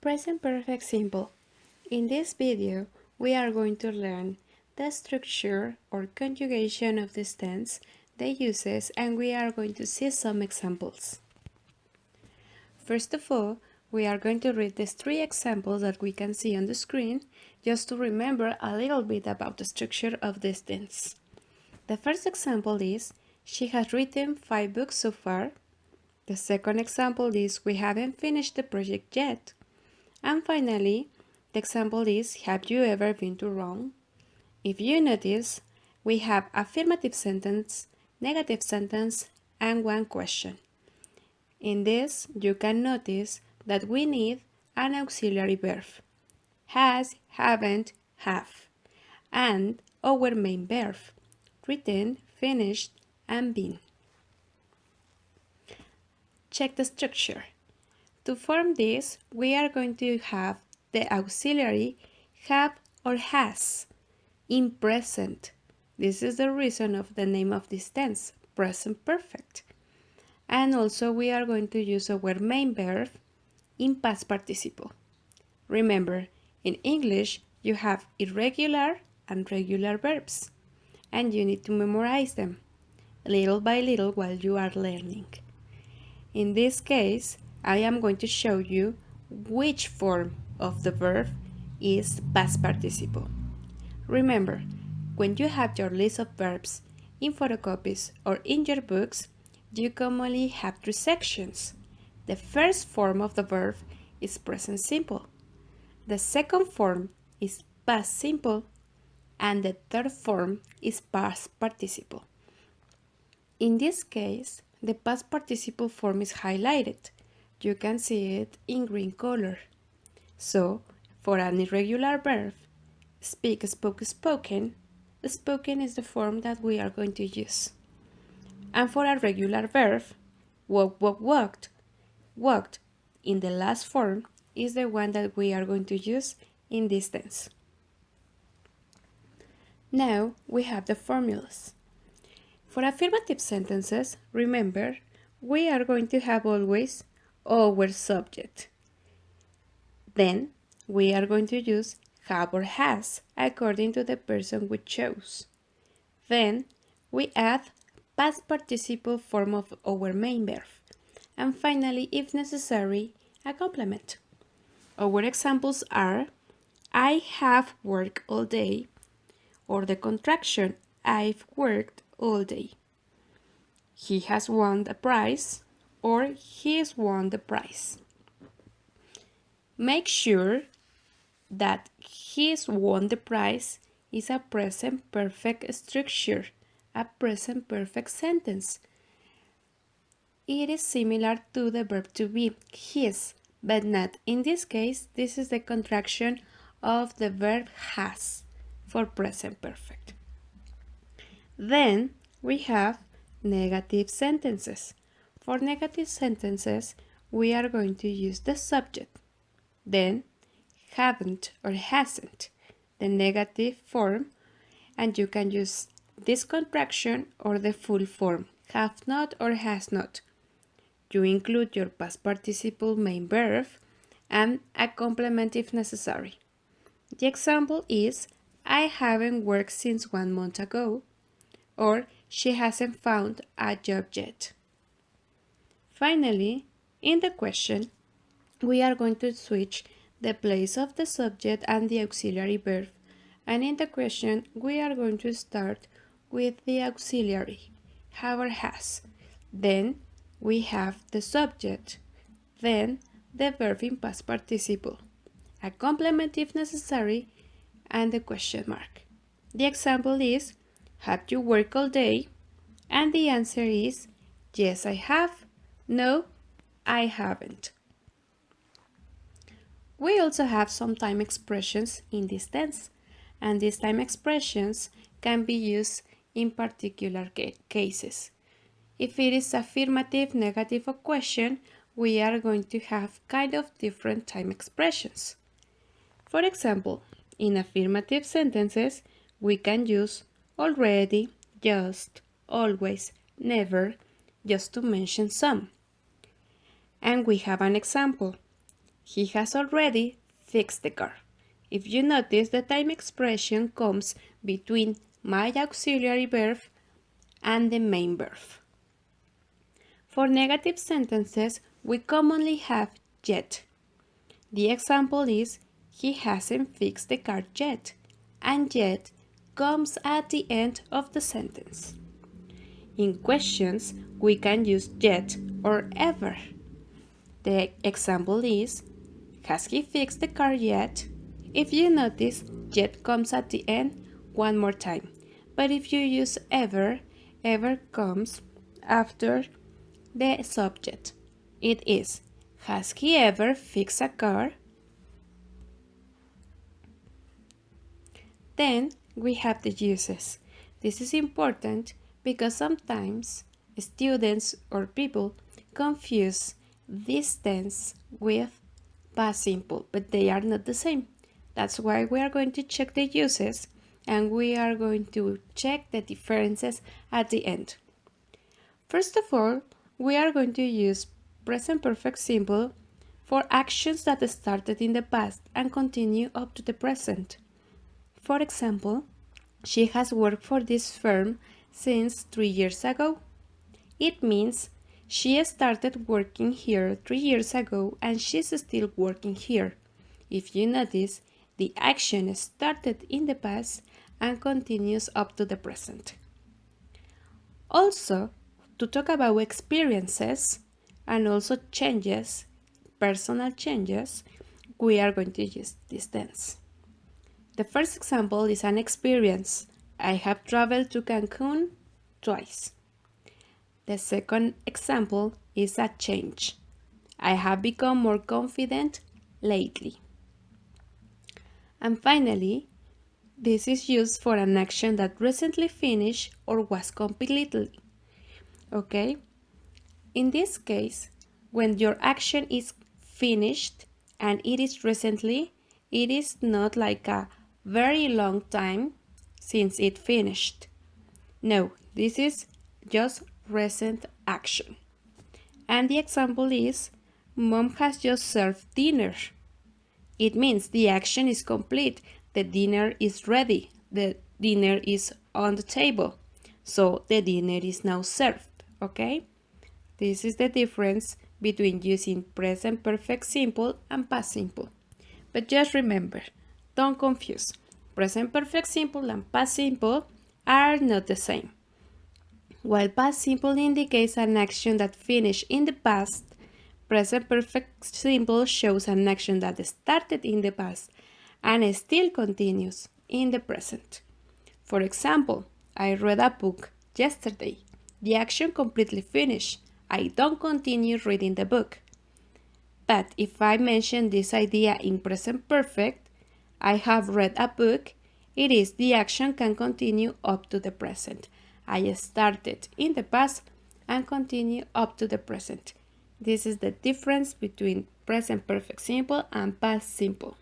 Present perfect simple. In this video, we are going to learn the structure or conjugation of this tense, the uses, and we are going to see some examples. First of all, we are going to read these three examples that we can see on the screen just to remember a little bit about the structure of this tense. The first example is, she has written 5 books so far. The second example is, we haven't finished the project yet. And finally, the example is, have you ever been to Rome? If you notice, we have affirmative sentence, negative sentence, and one question. In this, you can notice that we need an auxiliary verb, has, haven't, have, and our main verb, written, finished, and been. Check the structure. To form this, we are going to have the auxiliary have or has in present. This is the reason of the name of this tense, present perfect. And also we are going to use our main verb in past participle. Remember, in English, you have irregular and regular verbs, and you need to memorize them little by little while you are learning. In this case, I am going to show you which form of the verb is past participle. Remember, when you have your list of verbs in photocopies or in your books, you commonly have 3 sections. The first form of the verb is present simple. The second form is past simple, and the third form is past participle. In this case, the past participle form is highlighted. You can see it in green color. So, for an irregular verb, speak, spoke, spoken, spoken is the form that we are going to use. And for a regular verb, walk, walk, walked, walked in the last form is the one that we are going to use in this tense. Now we have the formulas. For affirmative sentences, remember, we are going to have always our subject. Then we are going to use have or has according to the person we chose. Then we add past participle form of our main verb. And finally, if necessary, a complement. Our examples are, I have worked all day, or the contraction, I've worked all day. He has won the prize, or he's won the prize. Make sure that he's won the prize is a present perfect structure, a present perfect sentence. It is similar to the verb to be, his, but not. In this case, this is the contraction of the verb has for present perfect. Then we have negative sentences. For negative sentences, we are going to use the subject, then haven't or hasn't, the negative form, and you can use this contraction or the full form, have not or has not. You include your past participle main verb and a complement if necessary. The example is, I haven't worked since 1 month ago, or she hasn't found a job yet. Finally, in the question, we are going to switch the place of the subject and the auxiliary verb, and in the question, we are going to start with the auxiliary, have or has. Then we have the subject, then the verb in past participle, a complement if necessary, and the question mark. The example is, have you worked all day? And the answer is, yes, I have. No, I haven't. We also have some time expressions in this tense, and these time expressions can be used in particular cases. If it is affirmative, negative, or question, we are going to have kind of different time expressions. For example, in affirmative sentences, we can use already, just, always, never, just to mention some. And we have an example. He has already fixed the car. If you notice, the time expression comes between my auxiliary verb and the main verb. For negative sentences, we commonly have yet. The example is, he hasn't fixed the car yet, and yet comes at the end of the sentence. In questions, we can use yet or ever. The example is, has he fixed the car yet? If you notice, yet comes at the end one more time. But if you use ever, ever comes after the subject. It is, has he ever fixed a car? Then we have the uses. This is important because sometimes students or people confuse this tense with past simple, but they are not the same. That's why we are going to check the uses and we are going to check the differences at the end. First of all, we are going to use present perfect simple for actions that started in the past and continue up to the present. For example, she has worked for this firm since 3 years ago. It means she started working here 3 years ago and she's still working here. If you notice, the action started in the past and continues up to the present. Also, to talk about experiences and also changes, personal changes, we are going to use this tense. The first example is an experience. I have traveled to Cancun twice. The second example is a change. I have become more confident lately. And finally, this is used for an action that recently finished or was completed. Okay? In this case, when your action is finished and it is recently, it is not like a very long time since it finished. No, this is just recent action. And the example is, Mom has just served dinner. It means the action is complete. The dinner is ready. The dinner is on the table. So the dinner is now served, okay? This is the difference between using present perfect simple and past simple. But just remember, don't confuse. Present perfect simple and past simple are not the same. While past simple indicates an action that finished in the past, present perfect simple shows an action that started in the past and still continues in the present. For example, I read a book yesterday. The action completely finished. I don't continue reading the book. But if I mention this idea in present perfect, I have read a book, it is the action can continue up to the present. I started in the past and continue up to the present. This is the difference between present perfect simple and past simple.